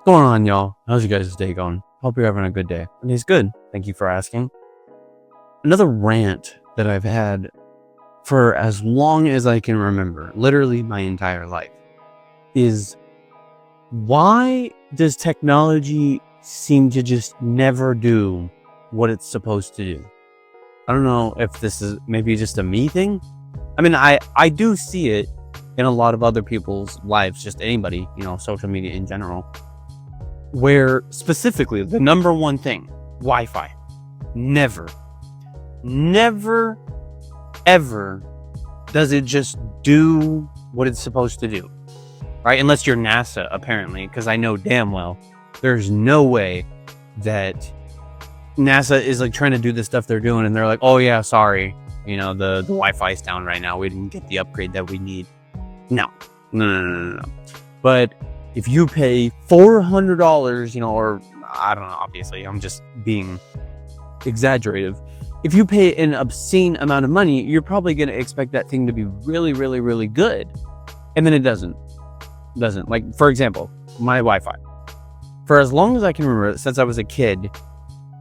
What's going on, y'all? How's you guys' day going? Hope you're having a good day. And it's good. Thank you for asking. Another rant that I've had for as long as I can remember, literally my entire life, is why does technology seem to just never do what it's supposed to do? I don't know if this is maybe just a me thing. I mean, I do see it in a lot of other people's lives, just anybody, social media in general, where specifically the number one thing, Wi-Fi, never, ever does it just do what it's supposed to do, right? Unless you're NASA, apparently, because I know damn well there's no way that NASA is like trying to do the stuff they're doing and they're like, oh yeah, sorry, the Wi-Fi is down right now. We didn't get the upgrade that we need. No. But if you pay $400, or I don't know, obviously I'm just being exaggerative. If you pay an obscene amount of money, you're probably going to expect that thing to be really, really, really good. And then it doesn't. Like, for example, my Wi-Fi. For as long as I can remember, since I was a kid,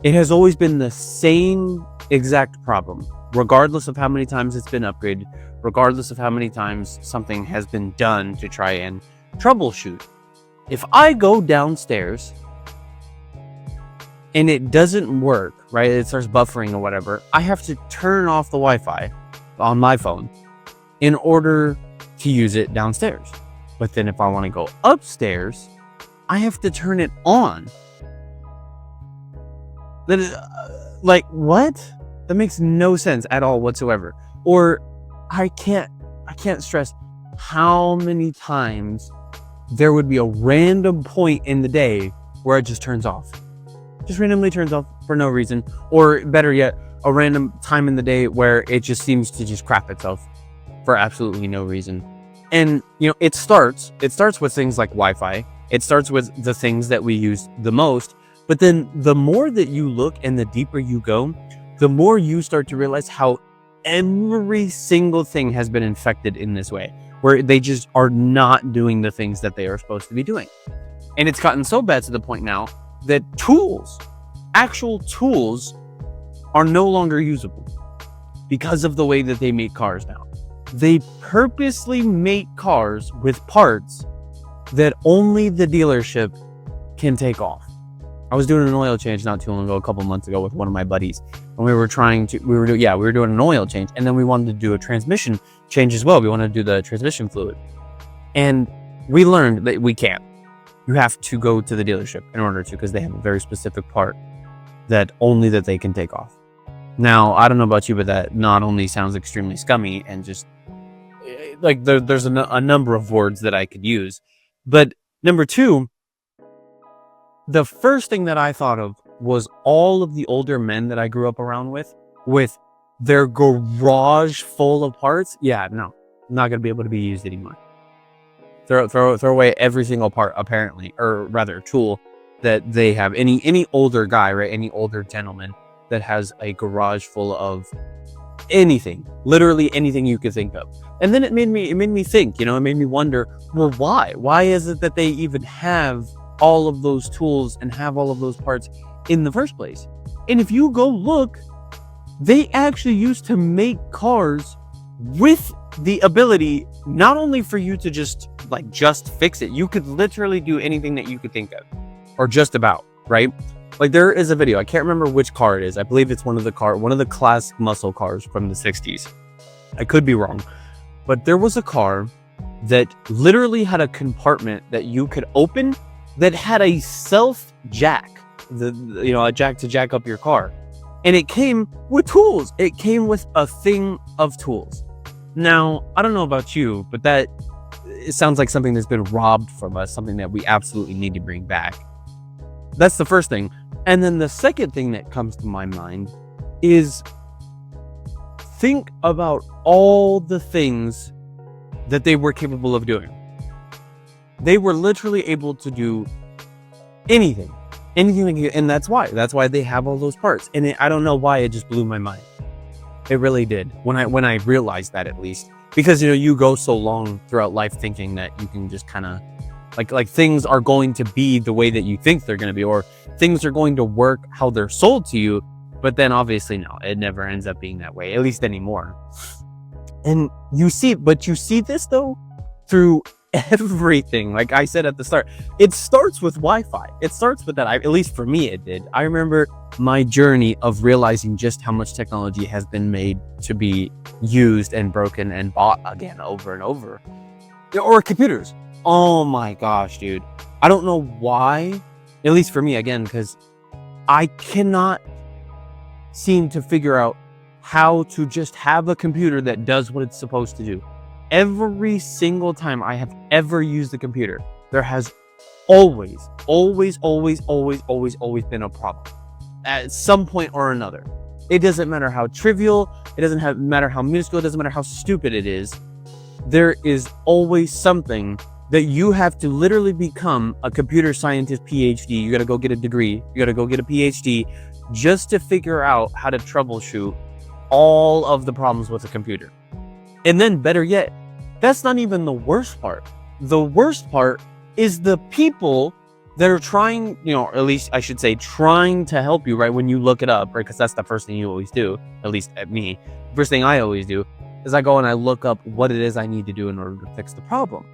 it has always been the same exact problem, regardless of how many times it's been upgraded, regardless of how many times something has been done to try and troubleshoot. If I go downstairs and it doesn't work, right? It starts buffering or whatever. I have to turn off the Wi-Fi on my phone in order to use it downstairs. But then if I want to go upstairs, I have to turn it on. That is, like, what? That makes no sense at all whatsoever. Or I can't stress how many times there would be a random point in the day where it just turns off. Just randomly turns off for no reason. Or better yet, a random time in the day where it just seems to just crap itself for absolutely no reason. And, it starts with things like Wi-Fi. It starts with the things that we use the most. But then the more that you look and the deeper you go, the more you start to realize how every single thing has been infected in this way, where they just are not doing the things that they are supposed to be doing. And it's gotten so bad to the point now that actual tools, are no longer usable because of the way that they make cars now. They purposely make cars with parts that only the dealership can take off. I was doing an oil change not too long ago, a couple months ago, with one of my buddies, and we were doing an oil change, and then we wanted to do a transmission change as well. We wanted to do the transmission fluid, and we learned that we can't. You have to go to the dealership in order to, because they have a very specific part that they can take off. Now, I don't know about you, but that not only sounds extremely scummy and just like there's a number of words that I could use, but number two, the first thing that I thought of was all of the older men that I grew up around with their garage full of parts. Yeah, no, not going to be able to be used anymore. Throw away every single part, apparently, or rather tool that they have. Any older guy, right? Any older gentleman that has a garage full of anything, literally anything you could think of. And then it made me think, it made me wonder, well, why is it that they even have all of those tools and have all of those parts in the first place? And if you go look, they actually used to make cars with the ability not only for you to just fix it. You could literally do anything that you could think of, or just about, right? Like, there is a video, I can't remember which car it is. I believe it's one of the classic muscle cars from the 60s. I could be wrong, but there was a car that literally had a compartment that you could open that had a self jack, a jack to jack up your car. And it came with tools. It came with a thing of tools. Now, I don't know about you, but it sounds like something that's been robbed from us, something that we absolutely need to bring back. That's the first thing. And then the second thing that comes to my mind is, think about all the things that they were capable of doing. They were literally able to do anything, and that's why they have all those parts. And I don't know why it just blew my mind. It really did when I realized that, at least, because you go so long throughout life thinking that you can just kind of Like things are going to be the way that you think they're going to be, or things are going to work how they're sold to you. But then obviously, no, it never ends up being that way, at least anymore. And you see this though through everything. Like I said at the start, it starts with Wi-Fi. It starts with that. At least for me, it did. I remember my journey of realizing just how much technology has been made to be used and broken and bought again over and over. Or computers. Oh my gosh, dude. I don't know why, at least for me, again, because I cannot seem to figure out how to just have a computer that does what it's supposed to do. Every single time I have ever used a computer, there has always been a problem at some point or another. It doesn't matter how trivial, it doesn't matter how minuscule, it doesn't matter how stupid it is. There is always something that you have to literally become a computer scientist PhD. You got to go get a degree. You got to go get a PhD just to figure out how to troubleshoot all of the problems with a computer. And then better yet, that's not even the worst part. The worst part is the people that are trying, or at least I should say, trying to help you, right? When you look it up, right? Because that's the first thing you always do, at least at me. First thing I always do is I go and I look up what it is I need to do in order to fix the problem.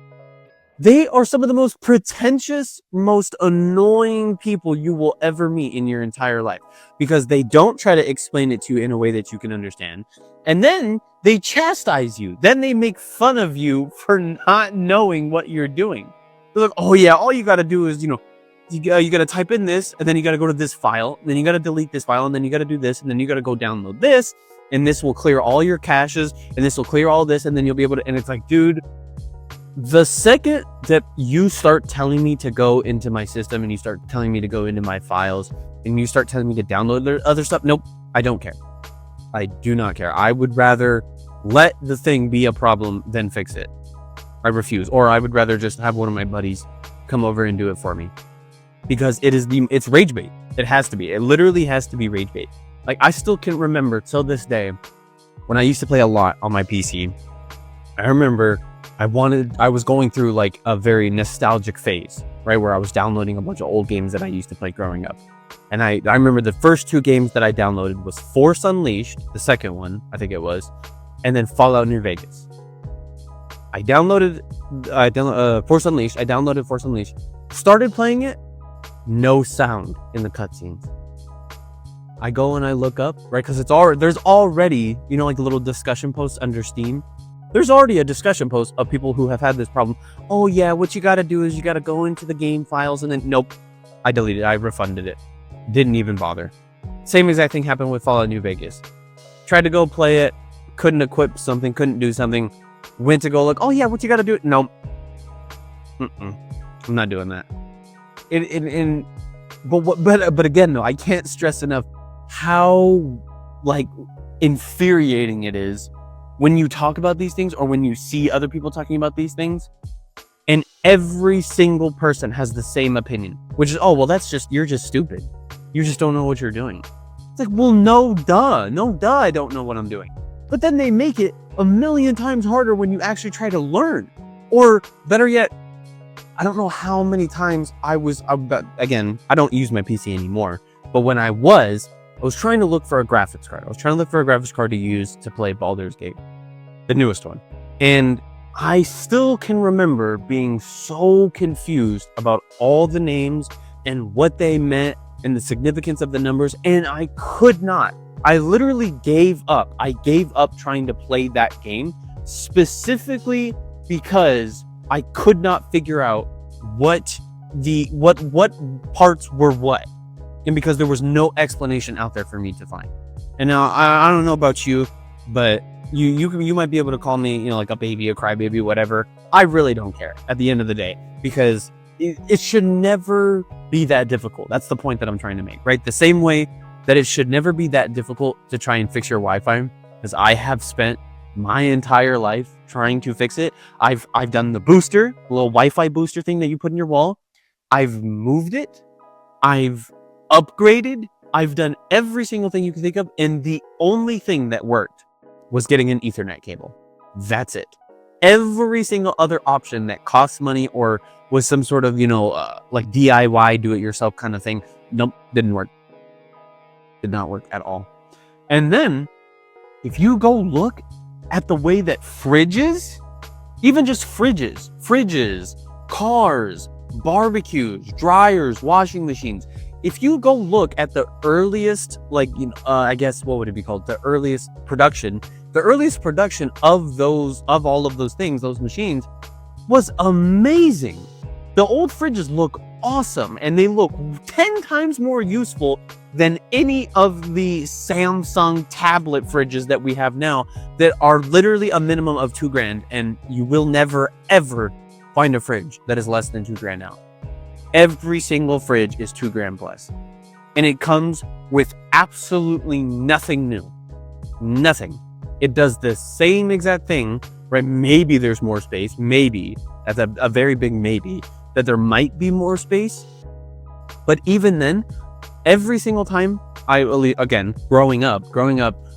They are some of the most pretentious, most annoying people you will ever meet in your entire life, because they don't try to explain it to you in a way that you can understand. And then they chastise you. Then they make fun of you for not knowing what you're doing. They're like, oh yeah, all you got to do is, you got to type in this, and then you got to go to this file, and then you got to delete this file, and then you got to do this, and then you got to go download this, and this will clear all your caches, and this will clear all this, and then you'll be able to, and it's like, dude, the second that you start telling me to go into my system and you start telling me to go into my files and you start telling me to download the other stuff, nope, I don't care. I do not care. I would rather let the thing be a problem than fix it. I refuse. Or I would rather just have one of my buddies come over and do it for me, because it's rage bait. It has to be. It literally has to be rage bait. Like, I still can remember till this day when I used to play a lot on my PC. I remember I was going through like a very nostalgic phase, right? Where I was downloading a bunch of old games that I used to play growing up. And I remember the first two games that I downloaded was Force Unleashed, the second one, I think it was, and then Fallout New Vegas. I downloaded Force Unleashed. I downloaded Force Unleashed. Started playing it, no sound in the cutscenes. I go and I look up, right? Because there's already, like little discussion posts under Steam. There's already a discussion post of people who have had this problem. Oh yeah, what you gotta do is you gotta go into the game files, and then nope, I deleted it. I refunded it. Didn't even bother. Same exact thing happened with Fallout New Vegas. Tried to go play it, couldn't equip something, couldn't do something. Went to go look. Oh yeah, what you gotta do? Nope. I'm not doing that. But again, though, I can't stress enough how infuriating it is when you talk about these things, or when you see other people talking about these things, and every single person has the same opinion, which is, oh, well, you're just stupid. You just don't know what you're doing. It's like, well, no, duh, I don't know what I'm doing. But then they make it a million times harder when you actually try to learn. Or better yet, I don't know how many times again, I don't use my PC anymore, but when I was trying to look for a graphics card. I was trying to look for a graphics card to use to play Baldur's Gate, the newest one. And I still can remember being so confused about all the names and what they meant and the significance of the numbers. And I could not. I literally gave up. I gave up trying to play that game, specifically because I could not figure out what parts were what. And because there was no explanation out there for me to find. And now I don't know about you, but you might be able to call me, like a baby, a crybaby, whatever. I really don't care at the end of the day, because it should never be that difficult. That's the point that I'm trying to make, right? The same way that it should never be that difficult to try and fix your Wi-Fi, because I have spent my entire life trying to fix it. I've done the booster, the little Wi-Fi booster thing that you put in your wall. I've moved it. I've upgraded. I've done every single thing you can think of, and the only thing that worked was getting an Ethernet cable. That's it. Every single other option that costs money or was some sort of, like DIY, do it yourself kind of thing, nope, didn't work. Did not work at all. And then if you go look at the way that fridges, even just fridges, cars, barbecues, dryers, washing machines, if you go look at the earliest, I guess, what would it be called? The earliest production of all of those things, those machines, was amazing. The old fridges look awesome, and they look 10 times more useful than any of the Samsung tablet fridges that we have now that are literally a minimum of $2,000, and you will never ever find a fridge that is less than $2,000 now. Every single fridge is $2,000 plus, and it comes with absolutely nothing new. Nothing. It does the same exact thing, right? Maybe there's more space. Maybe, that's a very big maybe, that there might be more space. But even then, every single time growing up,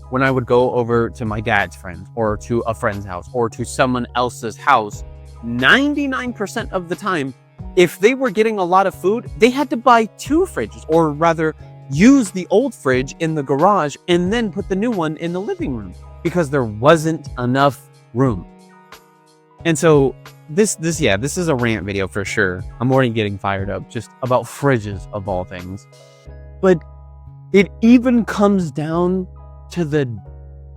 when I would go over to my dad's friend or to a friend's house or to someone else's house, 99% of the time, if they were getting a lot of food, they had to buy 2 fridges, or rather use the old fridge in the garage and then put the new one in the living room because there wasn't enough room. And so this is a rant video for sure. I'm already getting fired up just about fridges of all things. But it even comes down to the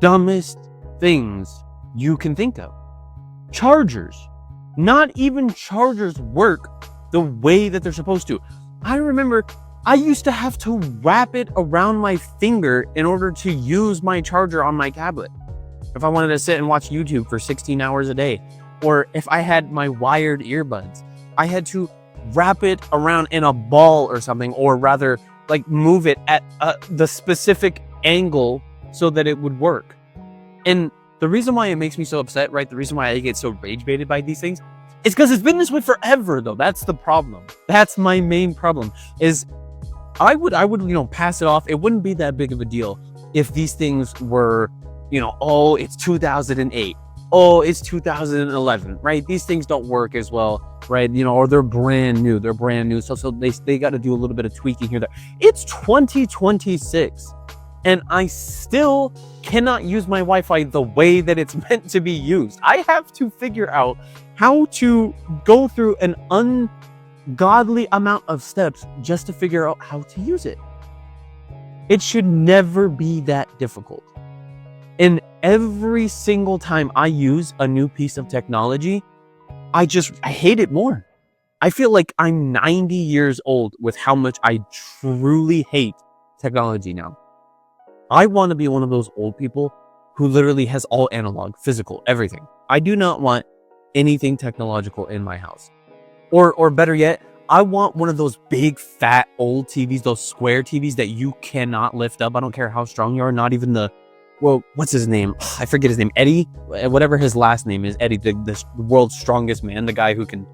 dumbest things you can think of. Chargers. Not even chargers work the way that they're supposed to. I remember I used to have to wrap it around my finger in order to use my charger on my tablet. If I wanted to sit and watch YouTube for 16 hours a day, or if I had my wired earbuds, I had to wrap it around in a ball or something, or rather like move it at the specific angle so that it would work. And the reason why it makes me so upset, right? The reason why I get so rage baited by these things is because it's been this way forever, though. That's the problem. That's my main problem. Is I would pass it off. It wouldn't be that big of a deal if these things were, oh, it's 2008. Oh, it's 2011, right? These things don't work as well, right? Or they're brand new. So they got to do a little bit of tweaking here. It's 2026. And I still cannot use my Wi-Fi the way that it's meant to be used. I have to figure out how to go through an ungodly amount of steps just to figure out how to use it. It should never be that difficult. And every single time I use a new piece of technology, I hate it more. I feel like I'm 90 years old with how much I truly hate technology now. I want to be one of those old people who literally has all analog, physical, everything. I do not want anything technological in my house. Or better yet, I want one of those big, fat, old TVs, those square TVs that you cannot lift up. I don't care how strong you are, not even what's his name? I forget his name. Eddie? Whatever his last name is, Eddie, the world's strongest man, the guy who can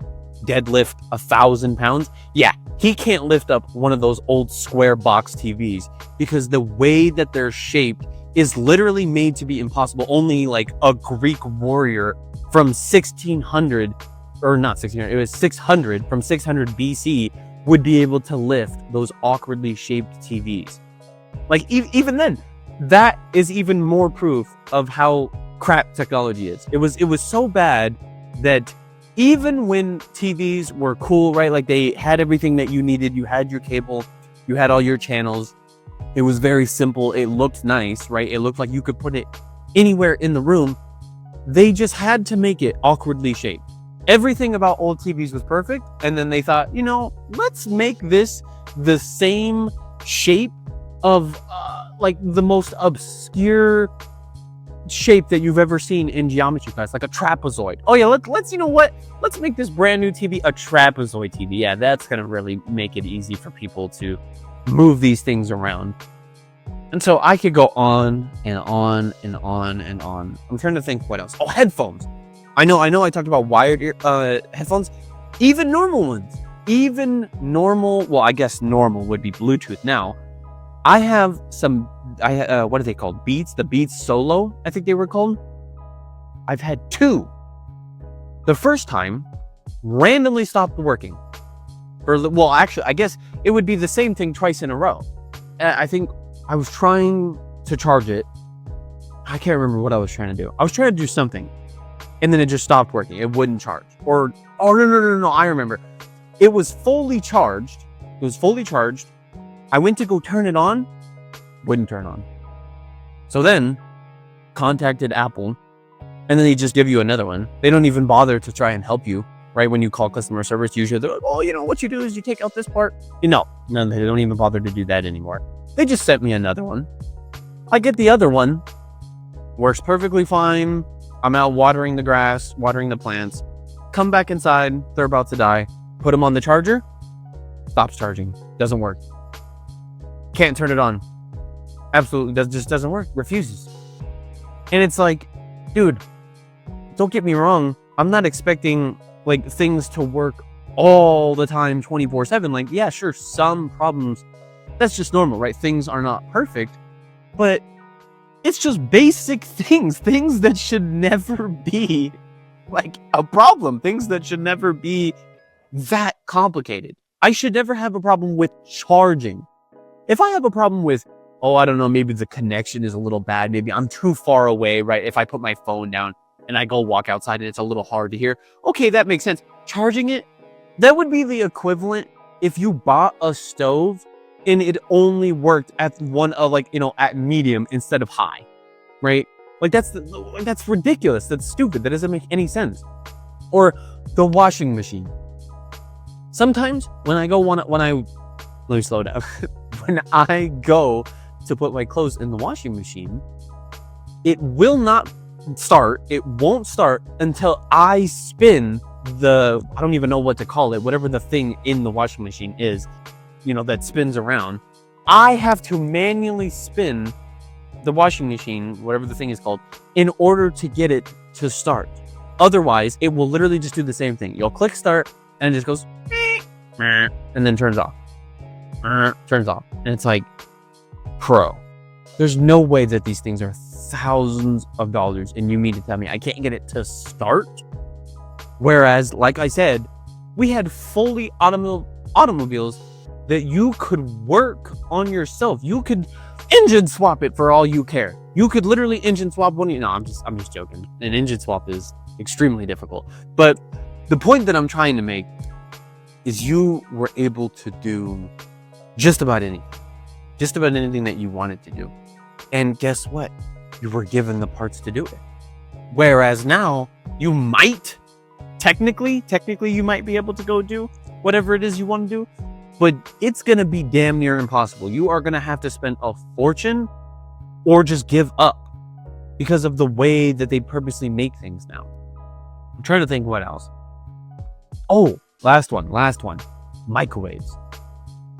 deadlift 1,000 pounds. Yeah, he can't lift up one of those old square box TVs because the way that they're shaped is literally made to be impossible. Only like a Greek warrior from 1600, or not 1600, it was 600, from 600 BC would be able to lift those awkwardly shaped TVs. Like even then, that is even more proof of how crap technology is. It was so bad that even when TVs were cool, right? Like they had everything that you needed. You had your cable, you had all your channels. It was very simple. It looked nice, right? It looked like you could put it anywhere in the room. They just had to make it awkwardly shaped. Everything about old TVs was perfect. And then they thought, let's make this the same shape of like the most obscure shape that you've ever seen in geometry class, like a trapezoid. Oh yeah, let's make this brand new TV a trapezoid TV. Yeah, that's gonna really make it easy for people to move these things around. And so I could go on and on and on and on. I'm trying to think what else. Oh, headphones. I know I talked about wired headphones. Even normal ones. Well, I guess normal would be Bluetooth now. I have some, what are they called? Beats? The Beats Solo, I think they were called. I've had 2 The first time randomly stopped working. Well, actually, I guess it would be the same thing twice in a row. I think I was trying to charge it. I can't remember what I was trying to do. I was trying to do something, and then it just stopped working. It wouldn't charge. Oh, no. I remember. It was fully charged. I went to go turn it on. Wouldn't turn on. So then, contacted Apple, and then they just give you another one. They don't even bother to try and help you, right? When you call customer service, usually they're like, oh, what you do is you take out this part. No, they don't even bother to do that anymore. They just sent me another one. I get the other one. Works perfectly fine. I'm out watering the grass, watering the plants. Come back inside. They're about to die. Put them on the charger. Stops charging. Doesn't work. Can't turn it on. Absolutely. Just doesn't work. Refuses. And it's like, dude, don't get me wrong. I'm not expecting like things to work all the time 24/7. Like, yeah, sure, some problems, that's just normal, right? Things are not perfect, but it's just basic things that should never be like a problem, things that should never be that complicated. I should never have a problem with charging. If I have a problem with, I don't know, maybe the connection is a little bad, maybe I'm too far away, right? If I put my phone down and I go walk outside and it's a little hard to hear, okay, that makes sense. Charging it, that would be the equivalent if you bought a stove and it only worked at at medium instead of high, right? Like that's ridiculous. That's stupid. That doesn't make any sense. Or the washing machine. Sometimes when I let me slow down. When I go to put my clothes in the washing machine, it will not start. It won't start until I spin I don't even know what to call it, whatever the thing in the washing machine is, that spins around. I have to manually spin the washing machine, whatever the thing is called, in order to get it to start. Otherwise, it will literally just do the same thing. You'll click start and it just goes and then turns off. Turns off. And it's like, there's no way that these things are thousands of dollars and you mean to tell me I can't get it to start? Whereas, like I said, we had fully automobiles that you could work on yourself. You could engine swap it for all you care. You could literally engine swap one. No, I'm just joking. An engine swap is extremely difficult. But the point that I'm trying to make is you were able to do just about anything that you wanted to do. And guess what? You were given the parts to do it. Whereas now you might technically you might be able to go do whatever it is you want to do, but it's going to be damn near impossible. You are going to have to spend a fortune or just give up because of the way that they purposely make things now. I'm trying to think what else. Oh, last one. Microwaves.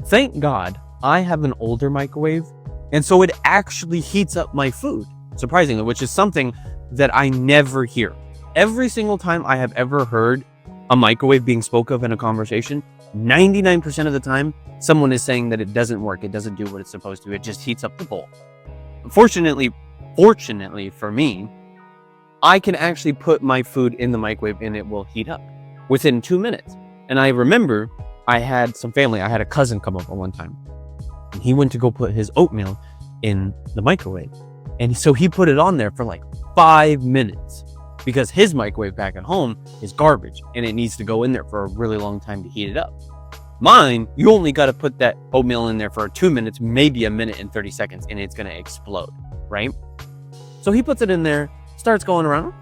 Thank God I have an older microwave, and so it actually heats up my food, surprisingly, which is something that I never hear. Every single time I have ever heard a microwave being spoke of in a conversation, 99% of the time, someone is saying that it doesn't work. It doesn't do what it's supposed to. It just heats up the bowl. Fortunately for me, I can actually put my food in the microwave and it will heat up within 2 minutes. And I remember I had some family. I had a cousin come over one time, and he went to go put his oatmeal in the microwave. And so he put it on there for like 5 minutes because his microwave back at home is garbage and it needs to go in there for a really long time to heat it up. Mine, you only got to put that oatmeal in there for 2 minutes, maybe 1 minute and 30 seconds, and it's going to explode, right? So he puts it in there, starts going around,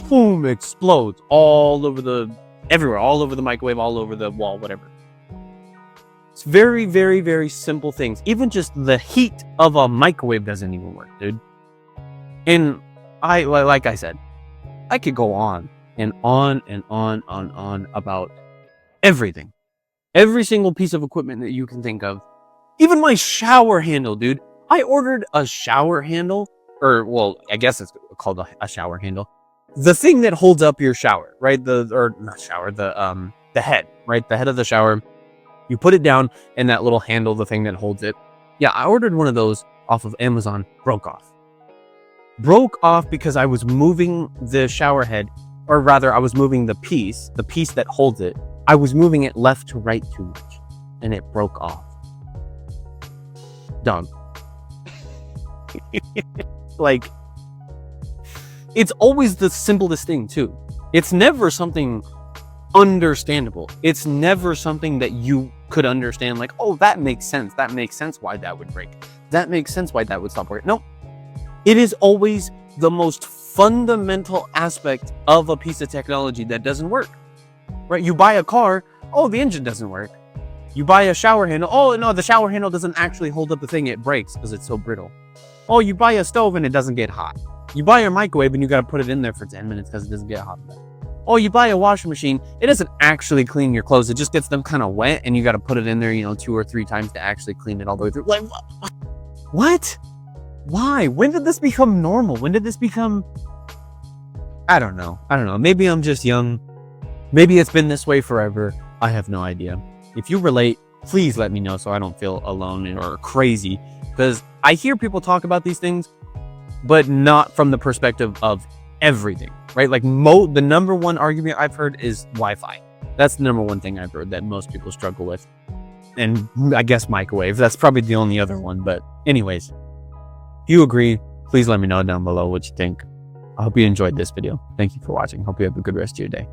boom, explodes everywhere, all over the microwave, all over the wall, whatever. It's very, very, very simple things. Even just the heat of a microwave doesn't even work, dude. And like I said, I could go on and on and on about everything. Every single piece of equipment that you can think of. Even my shower handle, dude. I ordered a shower handle, I guess it's called a shower handle. The thing that holds up your shower, right? The head, right? The head of the shower. You put it down and that little handle, the thing that holds it. Yeah, I ordered one of those off of Amazon, broke off because I was moving the shower head or rather I was moving the piece that holds it, I was moving it left to right too much, and it broke off. Done. Like, it's always the simplest thing too. It's never something understandable. It's never something that you could understand, like, oh, that makes sense. That makes sense why that would break. That makes sense why that would stop working. No, it is always the most fundamental aspect of a piece of technology that doesn't work, right? You buy a car, oh, the engine doesn't work. You buy a shower handle, oh, no, the shower handle doesn't actually hold up the thing, it breaks because it's so brittle. Oh, you buy a stove and it doesn't get hot. You buy your microwave and you got to put it in there for 10 minutes because it doesn't get hot enough. Oh, you buy a washing machine, it doesn't actually clean your clothes, it just gets them kind of wet and you got to put it in there, 2 or 3 times to actually clean it all the way through. Like, what? Why? When did this become normal? When did this become... I don't know. Maybe I'm just young. Maybe it's been this way forever. I have no idea. If you relate, please let me know so I don't feel alone or crazy. Because I hear people talk about these things, but not from the perspective of everything, right? Like the number one argument I've heard is Wi-Fi. That's the number one thing I've heard that most people struggle with. And I guess microwave. That's probably the only other one. But anyways, if you agree, please let me know down below what you think. I hope you enjoyed this video. Thank you for watching. Hope you have a good rest of your day.